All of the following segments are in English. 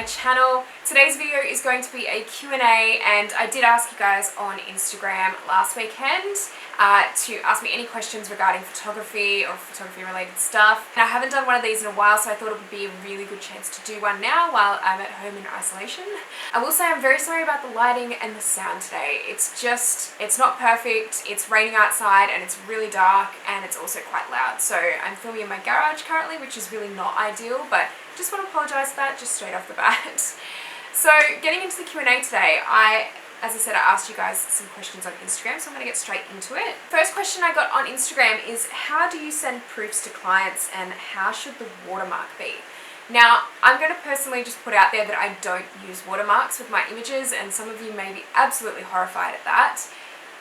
my channel. Today's video is going to be a Q&A, and I did ask you guys on Instagram last weekend to ask me any questions regarding photography or photography related stuff. And I haven't done one of these in a while, so I thought it would be a really good chance to do one now while I'm at home in isolation. I will say I'm very sorry about the lighting and the sound today. It's not perfect. It's raining outside and it's really dark and it's also quite loud. So I'm filming in my garage currently, which is really not ideal, but just want to apologise for that just straight off the bat. So getting into the Q&A today, as I said, I asked you guys some questions on Instagram, so I'm going to get straight into it. First question I got on Instagram is, how do you send proofs to clients and how should the watermark be? Now, I'm going to personally just put out there that I don't use watermarks with my images, and some of you may be absolutely horrified at that.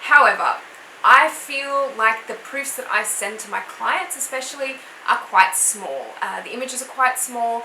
However, I feel like the proofs that I send to my clients especially are quite small. The images are quite small.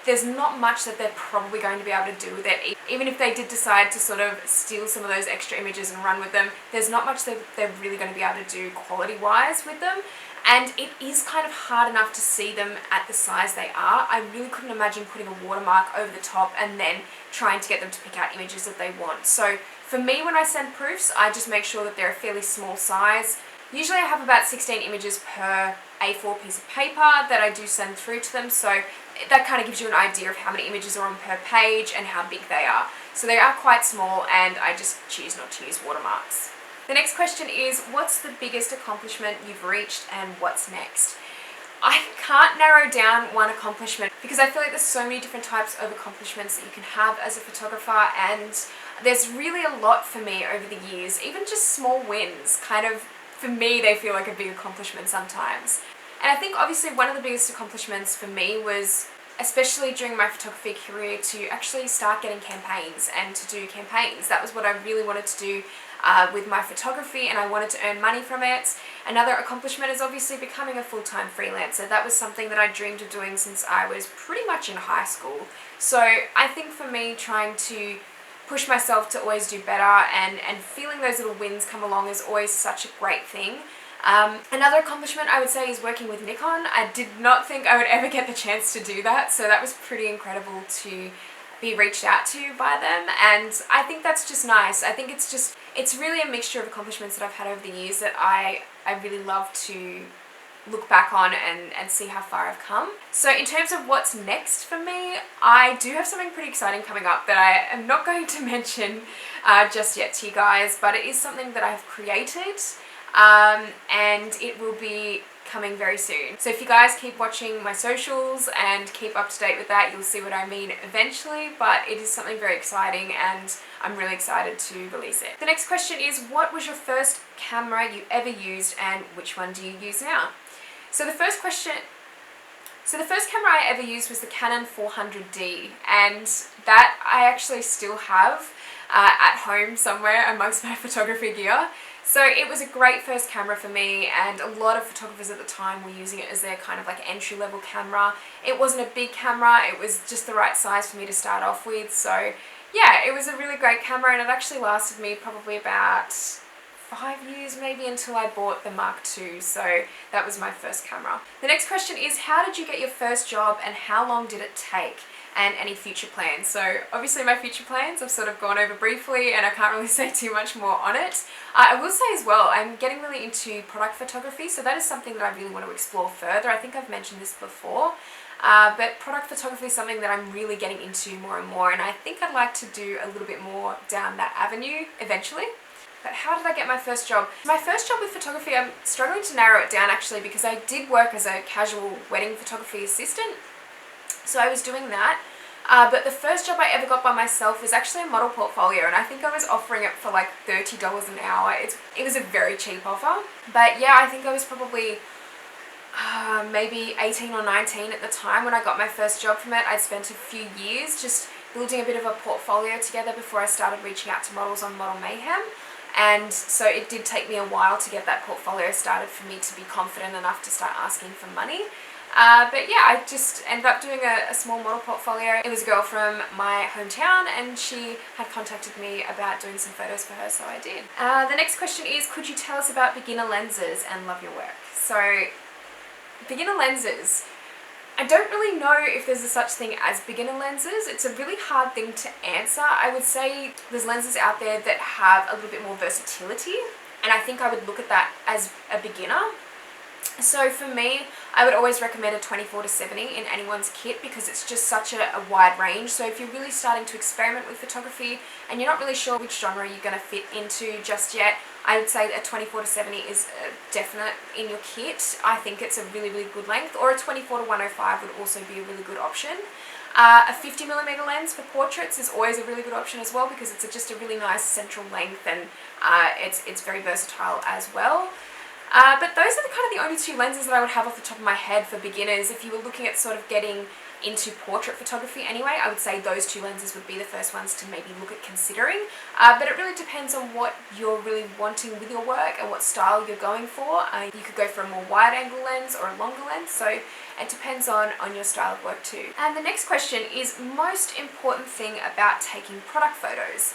There's not much that they're probably going to be able to do with it. Even if they did decide to sort of steal some of those extra images and run with them, there's not much that they're really going to be able to do quality-wise with them. And it is kind of hard enough to see them at the size they are. I really couldn't imagine putting a watermark over the top and then trying to get them to pick out images that they want. So for me, when I send proofs, I just make sure that they're a fairly small size. Usually I have about 16 images per A4 piece of paper that I do send through to them, so that kind of gives you an idea of how many images are on per page and how big they are. So they are quite small, and I just choose not to use watermarks. The next question is, what's the biggest accomplishment you've reached and what's next? I can't narrow down one accomplishment because I feel like there's so many different types of accomplishments that you can have as a photographer, and there's really a lot for me over the years. Even just small wins, kind of, for me, they feel like a big accomplishment sometimes. And I think obviously one of the biggest accomplishments for me was, especially during my photography career, to actually start getting campaigns and to do campaigns. That was what I really wanted to do with my photography, and I wanted to earn money from it. Another accomplishment is obviously becoming a full-time freelancer. That was something that I dreamed of doing since I was pretty much in high school. So I think for me, trying to push myself to always do better and feeling those little wins come along is always such a great thing. Another accomplishment I would say is working with Nikon. I did not think I would ever get the chance to do that, so that was pretty incredible to be reached out to by them, and I think that's just nice. I think it's really a mixture of accomplishments that I've had over the years that I really love to look back on and see how far I've come. So in terms of what's next for me, I do have something pretty exciting coming up that I am not going to mention just yet to you guys, but it is something that I've created, and it will be coming very soon. So if you guys keep watching my socials and keep up to date with that, you'll see what I mean eventually, but it is something very exciting and I'm really excited to release it. The next question is, what was your first camera you ever used and which one do you use now? So the first camera I ever used was the Canon 400D, and that I actually still have at home somewhere amongst my photography gear. So it was a great first camera for me, and a lot of photographers at the time were using it as their kind of like entry-level camera. It wasn't a big camera, it was just the right size for me to start off with. So yeah, it was a really great camera, and it actually lasted me probably about 5 years maybe until I bought the Mark II, so that was my first camera. The next question is, how did you get your first job and how long did it take? And any future plans. So obviously my future plans I've sort of gone over briefly, and I can't really say too much more on it. I will say as well, I'm getting really into product photography, so that is something that I really want to explore further. I think I've mentioned this before, but product photography is something that I'm really getting into more and more, and I think I'd like to do a little bit more down that avenue eventually. But how did I get my first job? My first job with photography, I'm struggling to narrow it down actually, because I did work as a casual wedding photography assistant. So I was doing that, but the first job I ever got by myself was actually a model portfolio, and I think I was offering it for like $30 an hour. It was a very cheap offer, but yeah, I think I was probably maybe 18 or 19 at the time when I got my first job from it. I'd spent a few years just building a bit of a portfolio together before I started reaching out to models on Model Mayhem. And so it did take me a while to get that portfolio started for me to be confident enough to start asking for money. But yeah, I just ended up doing a small model portfolio. It was a girl from my hometown, and she had contacted me about doing some photos for her, so I did. The next question is, could you tell us about beginner lenses and love your work? So beginner lenses, I don't really know if there's a such thing as beginner lenses. It's a really hard thing to answer. I would say there's lenses out there that have a little bit more versatility, and I think I would look at that as a beginner. So for me, I would always recommend a 24-70 in anyone's kit because it's just such a wide range. So if you're really starting to experiment with photography and you're not really sure which genre you're going to fit into just yet, I would say a 24-70 is definite in your kit. I think it's a really, really good length, or a 24-105 would also be a really good option. A 50mm lens for portraits is always a really good option as well because it's just a really nice central length, and it's very versatile as well. But those are kind of the only two lenses that I would have off the top of my head for beginners. If you were looking at sort of getting into portrait photography anyway, I would say those two lenses would be the first ones to maybe look at considering. But it really depends on what you're really wanting with your work and what style you're going for. You could go for a more wide angle lens or a longer lens, so it depends on your style of work too. And the next question is most important thing about taking product photos.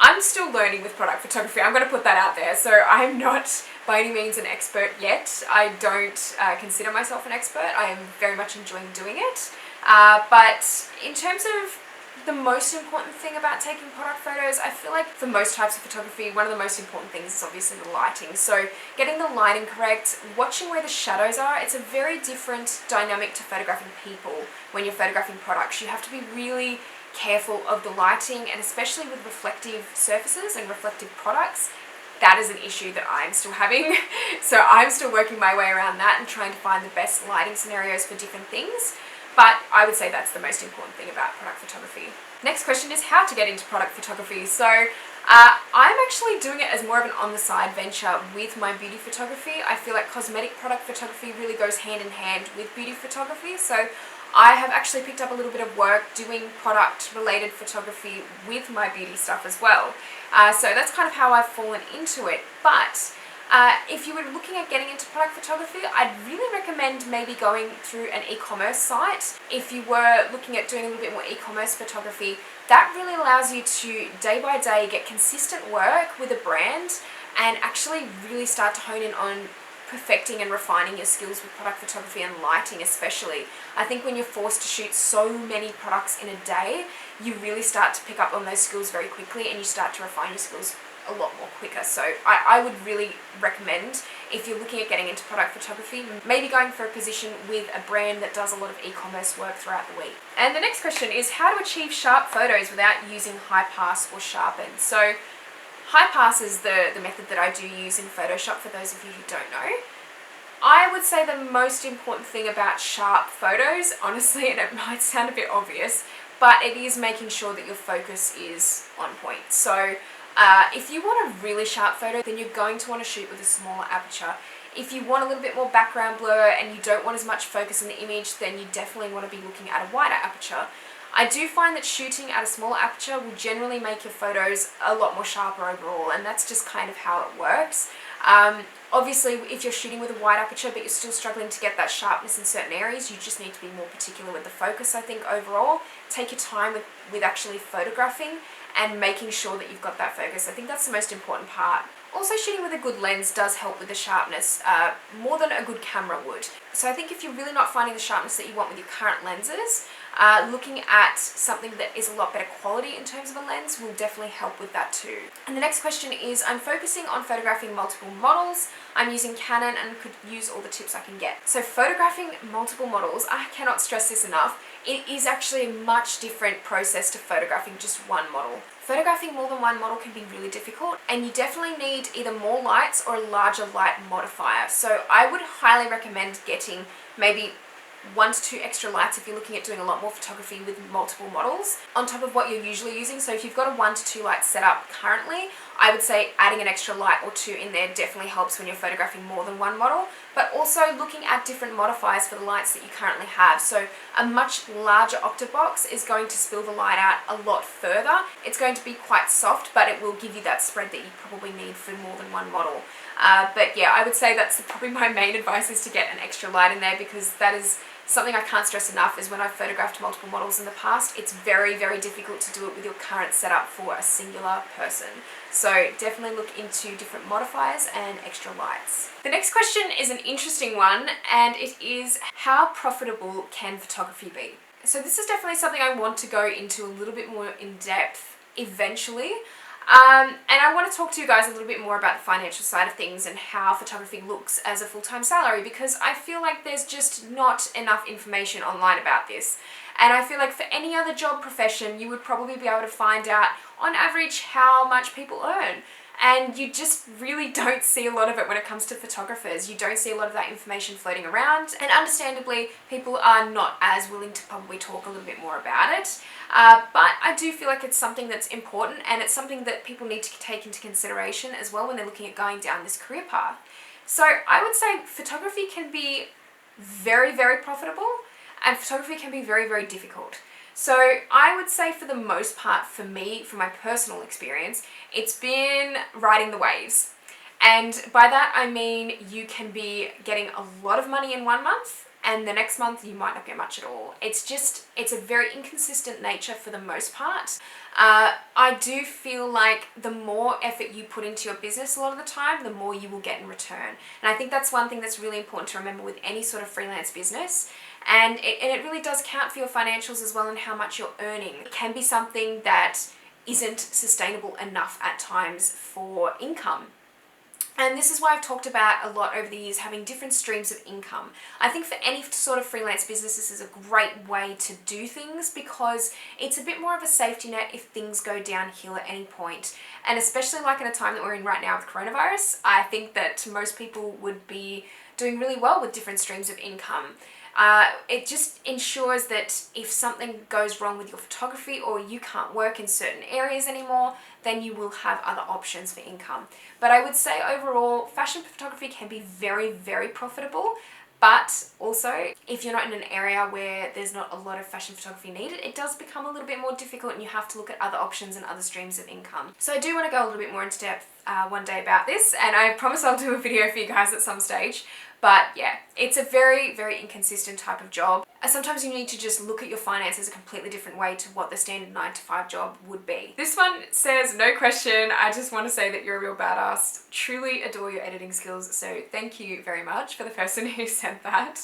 I'm still learning with product photography. I'm going to put that out there. So I'm not by any means an expert yet. I don't consider myself an expert. I am very much enjoying doing it. But in terms of the most important thing about taking product photos, I feel like for most types of photography, one of the most important things is obviously the lighting. So getting the lighting correct, watching where the shadows are, it's a very different dynamic to photographing people when you're photographing products. You have to be really careful of the lighting, and especially with reflective surfaces and reflective products, that is an issue that I'm still having. So I'm still working my way around that and trying to find the best lighting scenarios for different things. But I would say that's the most important thing about product photography. Next question is how to get into product photography. So I'm actually doing it as more of an on-the-side venture with my beauty photography. I feel like cosmetic product photography really goes hand in hand with beauty photography. So I have actually picked up a little bit of work doing product-related photography with my beauty stuff as well. So that's kind of how I've fallen into it. But if you were looking at getting into product photography, I'd really recommend maybe going through an e-commerce site. If you were looking at doing a little bit more e-commerce photography, that really allows you to day by day get consistent work with a brand and actually really start to hone in on perfecting and refining your skills with product photography and lighting especially. I think when you're forced to shoot so many products in a day, you really start to pick up on those skills very quickly and you start to refine your skills a lot more quicker. So I would really recommend, if you're looking at getting into product photography, maybe going for a position with a brand that does a lot of e-commerce work throughout the week. And the next question is how to achieve sharp photos without using high pass or sharpen. So high pass is the method that I do use in Photoshop for those of you who don't know. I would say the most important thing about sharp photos, honestly, and it might sound a bit obvious, but it is making sure that your focus is on point. So if you want a really sharp photo, then you're going to want to shoot with a smaller aperture. If you want a little bit more background blur and you don't want as much focus in the image, then you definitely want to be looking at a wider aperture. I do find that shooting at a smaller aperture will generally make your photos a lot more sharper overall, and that's just kind of how it works. Obviously, if you're shooting with a wide aperture but you're still struggling to get that sharpness in certain areas, you just need to be more particular with the focus, I think, overall. Take your time with actually photographing and making sure that you've got that focus. I think that's the most important part. Also, shooting with a good lens does help with the sharpness more than a good camera would. So I think if you're really not finding the sharpness that you want with your current lenses, looking at something that is a lot better quality in terms of a lens will definitely help with that too. And the next question is, I'm focusing on photographing multiple models. I'm using Canon and could use all the tips I can get. So photographing multiple models, I cannot stress this enough, it is actually a much different process to photographing just one model. Photographing more than one model can be really difficult, and you definitely need either more lights or a larger light modifier. So I would highly recommend getting maybe 1 to 2 extra lights if you're looking at doing a lot more photography with multiple models on top of what you're usually using. So if you've got a 1 to 2 light setup currently, I would say adding an extra light or 2 in there definitely helps when you're photographing more than one model, but also looking at different modifiers for the lights that you currently have. So a much larger Octabox is going to spill the light out a lot further. It's going to be quite soft, but it will give you that spread that you probably need for more than one model. But yeah, I would say that's probably my main advice, is to get an extra light in there, because that is Something I can't stress enough is when I've photographed multiple models in the past, it's very, very difficult to do it with your current setup for a singular person. So definitely look into different modifiers and extra lights. The next question is an interesting one, and it is, how profitable can photography be? So this is definitely something I want to go into a little bit more in depth eventually. And I want to talk to you guys a little bit more about the financial side of things and how photography looks as a full-time salary, because I feel like there's just not enough information online about this. And I feel like for any other job profession, you would probably be able to find out on average how much people earn. And you just really don't see a lot of it when it comes to photographers. You don't see a lot of that information floating around, and understandably, people are not as willing to probably talk a little bit more about it. But I do feel like it's something that's important, and it's something that people need to take into consideration as well when they're looking at going down this career path. So I would say photography can be very, very profitable, and photography can be very, very difficult. So I would say for the most part, for me, from my personal experience, it's been riding the waves. And by that I mean you can be getting a lot of money in one month, and the next month you might not get much at all. It's a very inconsistent nature for the most part. I do feel like the more effort you put into your business a lot of the time, the more you will get in return. And I think that's one thing that's really important to remember with any sort of freelance business. And it really does count for your financials as well, and how much you're earning. It can be something that isn't sustainable enough at times for income. And this is why I've talked about a lot over the years, having different streams of income. I think for any sort of freelance business, this is a great way to do things, because it's a bit more of a safety net if things go downhill at any point. And especially like in a time that we're in right now with coronavirus, I think that most people would be doing really well with different streams of income. It just ensures that if something goes wrong with your photography, or you can't work in certain areas anymore, then you will have other options for income. But I would say overall, fashion photography can be very, very profitable. But also, if you're not in an area where there's not a lot of fashion photography needed, it does become a little bit more difficult, and you have to look at other options and other streams of income. So I do want to go a little bit more into depth one day about this, and I promise I'll do a video for you guys at some stage. But yeah, it's a very, very inconsistent type of job. Sometimes you need to just look at your finances a completely different way to what the standard 9-to-5 job would be. This one says, no question, I just want to say that you're a real badass. Truly adore your editing skills. So thank you very much for the person who said that.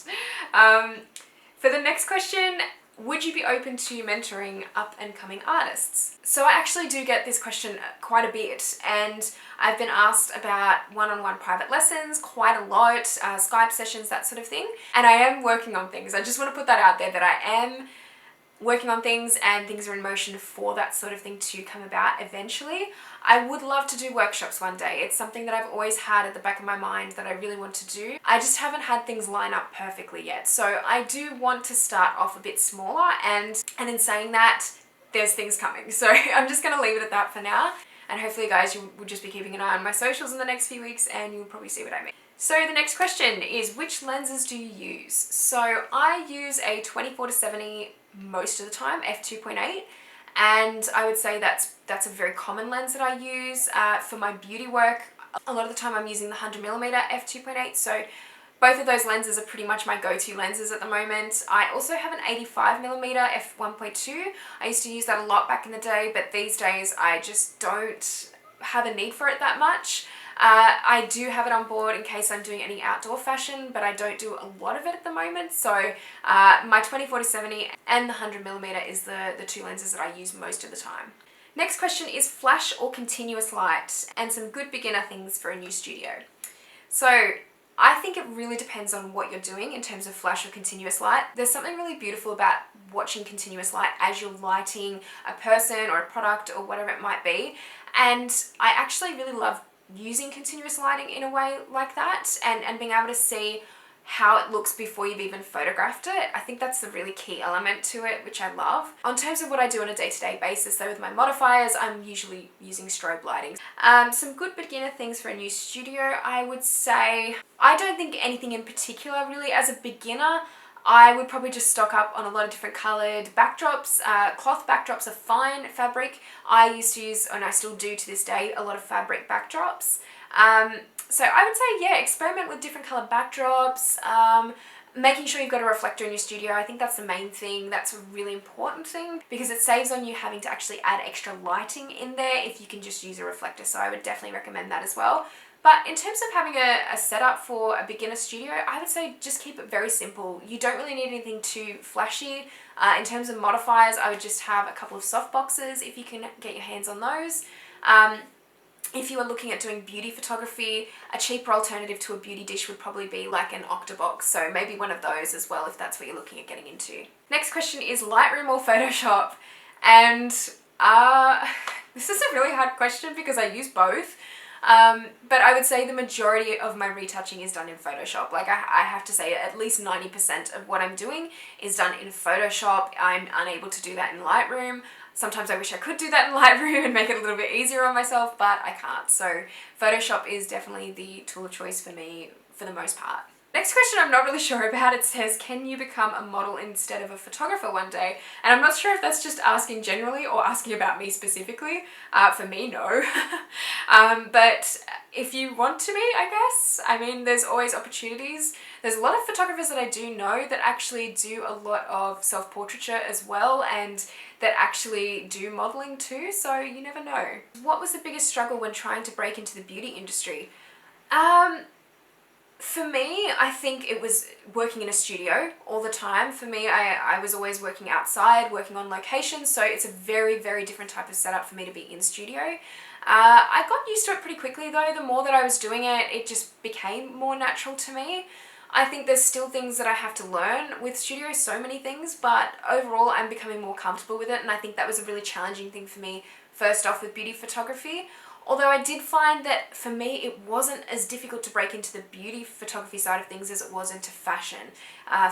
For the next question, would you be open to mentoring up and coming artists? So I actually do get this question quite a bit, and I've been asked about one-on-one private lessons quite a lot, Skype sessions, that sort of thing. And I am working on things. I just want to put that out there, that I am working on things, and things are in motion for that sort of thing to come about eventually. I would love to do workshops one day. It's something that I've always had at the back of my mind that I really want to do. I just haven't had things line up perfectly yet. So I do want to start off a bit smaller, and in saying that, there's things coming. So I'm just going to leave it at that for now. And hopefully guys, you will just be keeping an eye on my socials in the next few weeks, and you'll probably see what I mean. So the next question is, which lenses do you use? So I use a 24-70 most of the time, f2.8, and I would say that's a very common lens that I use. For my beauty work, a lot of the time I'm using the 100mm f2.8, so both of those lenses are pretty much my go-to lenses at the moment. I also have an 85mm f1.2. I used to use that a lot back in the day, but these days I just don't have a need for it that much. I do have it on board in case I'm doing any outdoor fashion, but I don't do a lot of it at the moment. So my 24-70 and the 100mm is the two lenses that I use most of the time. Next question is flash or continuous light, and some good beginner things for a new studio. So I think it really depends on what you're doing in terms of flash or continuous light. There's something really beautiful about watching continuous light as you're lighting a person or a product or whatever it might be. And I actually really love using continuous lighting in a way like that, and being able to see how it looks before you've even photographed it. I think that's the really key element to it, which I love. On terms of what I do on a day-to-day basis, though, with my modifiers, I'm usually using strobe lighting. Some good beginner things for a new studio, I would say, I don't think anything in particular really. As a beginner, I would probably just stock up on a lot of different coloured backdrops. Cloth backdrops are fine. Fabric, I used to use, and I still do to this day, a lot of fabric backdrops. So I would say, yeah, experiment with different coloured backdrops. Making sure you've got a reflector in your studio, I think that's the main thing. That's a really important thing because it saves on you having to actually add extra lighting in there if you can just use a reflector. So I would definitely recommend that as well. But in terms of having a setup for a beginner studio, I would say just keep it very simple. You don't really need anything too flashy. In terms of modifiers, I would just have a couple of softboxes if you can get your hands on those. If you are looking at doing beauty photography, a cheaper alternative to a beauty dish would probably be like an Octabox, so maybe one of those as well if that's what you're looking at getting into. Next question is Lightroom or Photoshop? And this is a really hard question because I use both. But I would say the majority of my retouching is done in Photoshop. Like I have to say at least 90% of what I'm doing is done in Photoshop. I'm unable to do that in Lightroom. Sometimes I wish I could do that in Lightroom and make it a little bit easier on myself, but I can't. So Photoshop is definitely the tool of choice for me for the most part. Next question I'm not really sure about. It says, can you become a model instead of a photographer one day? And I'm not sure if that's just asking generally or asking about me specifically. For me, no. But if you want to be, I guess. I mean, there's always opportunities. There's a lot of photographers that I do know that actually do a lot of self-portraiture as well and that actually do modeling too, so you never know. What was the biggest struggle when trying to break into the beauty industry? For me, I think it was working in a studio all the time. For me, I was always working outside, working on location, so it's a very, very different type of setup for me to be in studio. I got used to it pretty quickly though. The more that I was doing it, it just became more natural to me. I think there's still things that I have to learn with studio, so many things, but overall I'm becoming more comfortable with it, and I think that was a really challenging thing for me first off with beauty photography. Although I did find that for me it wasn't as difficult to break into the beauty photography side of things as it was into fashion.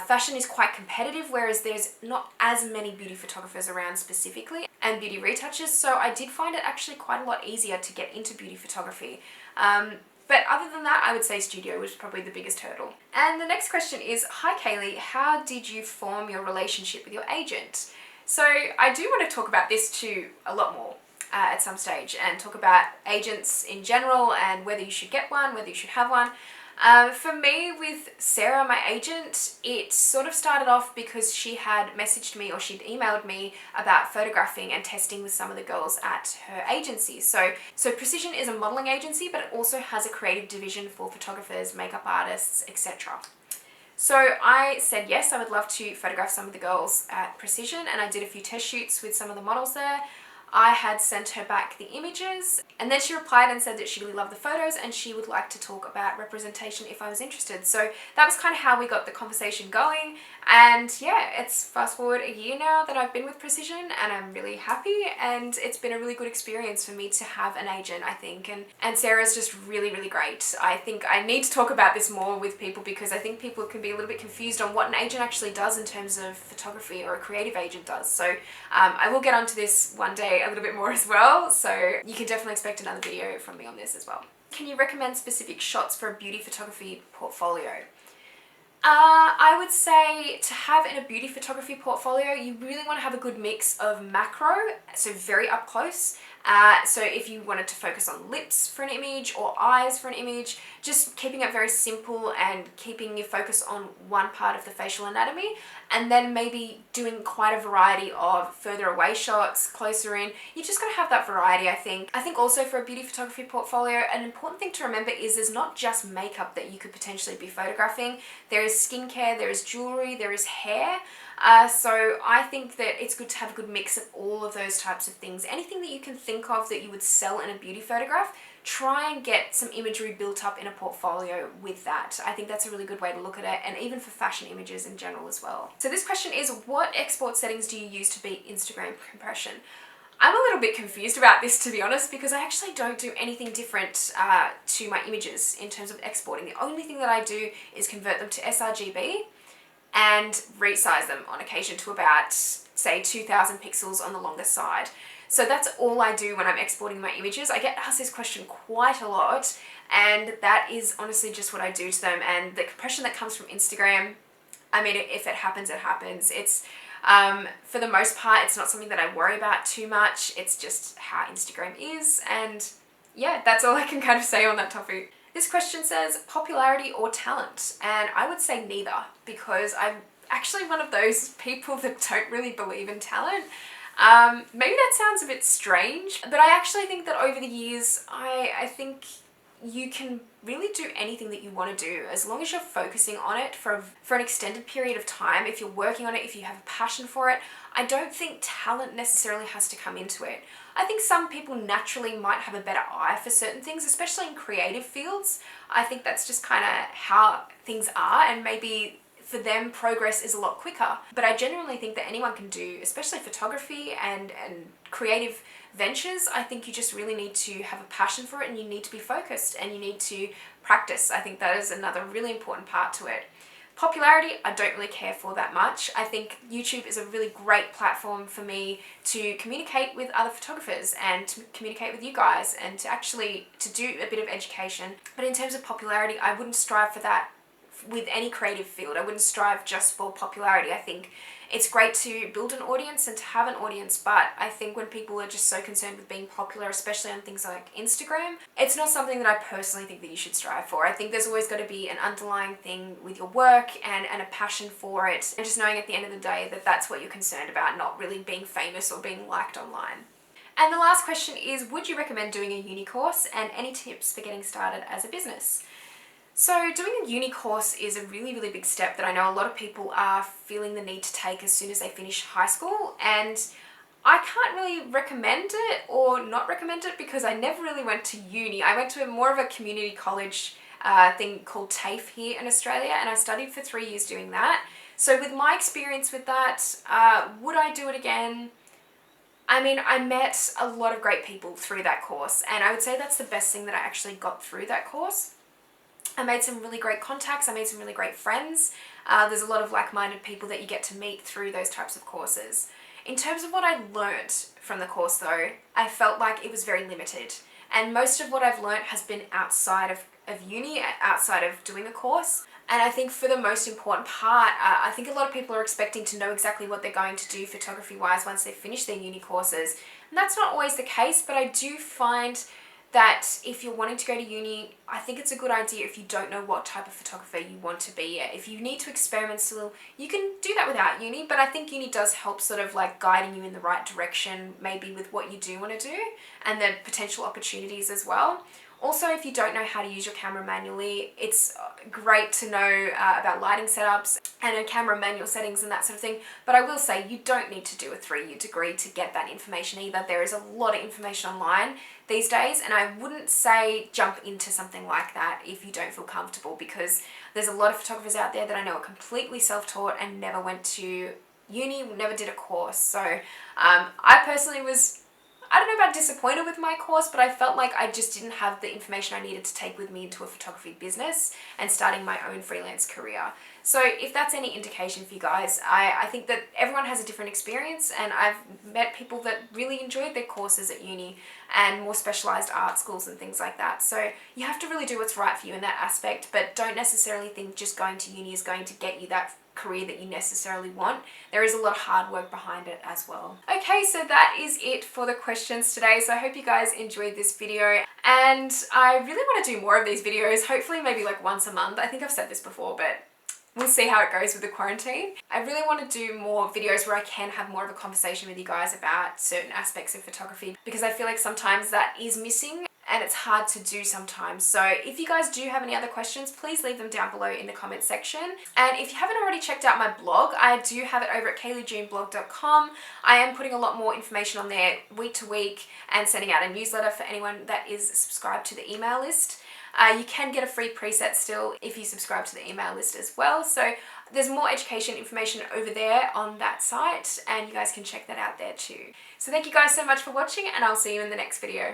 Fashion is quite competitive, whereas there's not as many beauty photographers around specifically and beauty retouchers, so I did find it actually quite a lot easier to get into beauty photography. But other than that, I would say studio was probably the biggest hurdle. And the next question is, hi Kaylee, how did you form your relationship with your agent? So I do want to talk about this too a lot more. At some stage and talk about agents in general and whether you should get one, whether you should have one. For me, with Sarah, my agent, it sort of started off because she had messaged me or she'd emailed me about photographing and testing with some of the girls at her agency. So Precision is a modeling agency, but it also has a creative division for photographers, makeup artists, etc. So I said yes, I would love to photograph some of the girls at Precision, and I did a few test shoots with some of the models there. I had sent her back the images, and then she replied and said that she really loved the photos and she would like to talk about representation if I was interested. So that was kind of how we got the conversation going, and yeah, it's fast forward a year now that I've been with Precision and I'm really happy, and it's been a really good experience for me to have an agent, I think, and Sarah's just really, really great. I think I need to talk about this more with people because I think people can be a little bit confused on what an agent actually does in terms of photography or a creative agent does. So I will get onto this one day a little bit more as well, so you can definitely expect another video from me on this as well. Can you recommend specific shots for a beauty photography portfolio? I would say to have in a beauty photography portfolio, you really want to have a good mix of macro, so very up close. So if you wanted to focus on lips for an image or eyes for an image, just keeping it very simple and keeping your focus on one part of the facial anatomy, and then maybe doing quite a variety of further away shots, closer in. You just gotta have that variety, I think. I think also for a beauty photography portfolio, an important thing to remember is there's not just makeup that you could potentially be photographing. There is skincare, there is jewelry, there is hair. So I think that it's good to have a good mix of all of those types of things. Anything that you can think of that you would sell in a beauty photograph, try and get some imagery built up in a portfolio with that. I think that's a really good way to look at it, and even for fashion images in general as well. So this question is, what export settings do you use to beat Instagram compression? I'm a little bit confused about this, to be honest, because I actually don't do anything different to my images in terms of exporting. The only thing that I do is convert them to sRGB and resize them on occasion to about, say, 2000 pixels on the longer side. So that's all I do when I'm exporting my images. I get asked this question quite a lot, and that is honestly just what I do to them. And the compression that comes from Instagram, I mean, if it happens, it happens. It's for the most part, it's not something that I worry about too much. It's just how Instagram is, and yeah, that's all I can kind of say on that topic. This question says popularity or talent, and I would say neither, because I'm actually one of those people that don't really believe in talent. Maybe that sounds a bit strange, but I actually think that over the years, I think you can really do anything that you want to do as long as you're focusing on it for an extended period of time. If you're working on it, if you have a passion for it, I don't think talent necessarily has to come into it. I think some people naturally might have a better eye for certain things, especially in creative fields. I think that's just kind of how things are, and maybe for them progress is a lot quicker. But I genuinely think that anyone can do, especially photography and creative ventures. I think you just really need to have a passion for it, and you need to be focused, and you need to practice. I think that is another really important part to it. Popularity, I don't really care for that much. I think YouTube is a really great platform for me to communicate with other photographers and to communicate with you guys and to do a bit of education. But in terms of popularity, I wouldn't strive for that with any creative field. I wouldn't strive just for popularity. I think it's great to build an audience and to have an audience, but I think when people are just so concerned with being popular, especially on things like Instagram, it's not something that I personally think that you should strive for. I think there's always got to be an underlying thing with your work and a passion for it, and just knowing at the end of the day that that's what you're concerned about, not really being famous or being liked online. And the last question is, would you recommend doing a uni course, and any tips for getting started as a business? So doing a uni course is a really, really big step that I know a lot of people are feeling the need to take as soon as they finish high school, and I can't really recommend it or not recommend it because I never really went to uni. I went to more of a community college thing called TAFE here in Australia, and I studied for 3 years doing that. So with my experience with that, would I do it again? I mean, I met a lot of great people through that course, and I would say that's the best thing that I actually got through that course. I made some really great contacts, I made some really great friends. There's a lot of like-minded people that you get to meet through those types of courses. In terms of what I learnt from the course though, I felt like it was very limited. And most of what I've learnt has been outside of uni, outside of doing a course. And I think for the most important part, I think a lot of people are expecting to know exactly what they're going to do photography-wise once they finish their uni courses. And that's not always the case, but I do find that if you're wanting to go to uni, I think it's a good idea if you don't know what type of photographer you want to be. If you need to experiment still, you can do that without uni, but I think uni does help sort of like guiding you in the right direction, maybe with what you do want to do and the potential opportunities as well. Also, if you don't know how to use your camera manually, it's great to know about lighting setups and a camera manual settings and that sort of thing. But I will say you don't need to do a 3-year degree to get that information either. There is a lot of information online these days, and I wouldn't say jump into something like that if you don't feel comfortable, because there's a lot of photographers out there that I know are completely self-taught and never went to uni, never did a course. So I personally was, I don't know about disappointed with my course, but I felt like I just didn't have the information I needed to take with me into a photography business and starting my own freelance career. So if that's any indication for you guys, I think that everyone has a different experience, and I've met people that really enjoyed their courses at uni and more specialised art schools and things like that. So you have to really do what's right for you in that aspect, but don't necessarily think just going to uni is going to get you that career that you necessarily want. There is a lot of hard work behind it as well. Okay, so that is it for the questions today. So I hope you guys enjoyed this video, and I really want to do more of these videos, hopefully maybe like once a month. I think I've said this before, but we'll see how it goes with the quarantine. I really want to do more videos where I can have more of a conversation with you guys about certain aspects of photography, because I feel like sometimes that is missing and it's hard to do sometimes. So if you guys do have any other questions, please leave them down below in the comment section. And if you haven't already checked out my blog, I do have it over at kayleejuneblog.com. I am putting a lot more information on there week to week and sending out a newsletter for anyone that is subscribed to the email list. You can get a free preset still if you subscribe to the email list as well. So there's more education information over there on that site, and you guys can check that out there too. So thank you guys so much for watching, and I'll see you in the next video.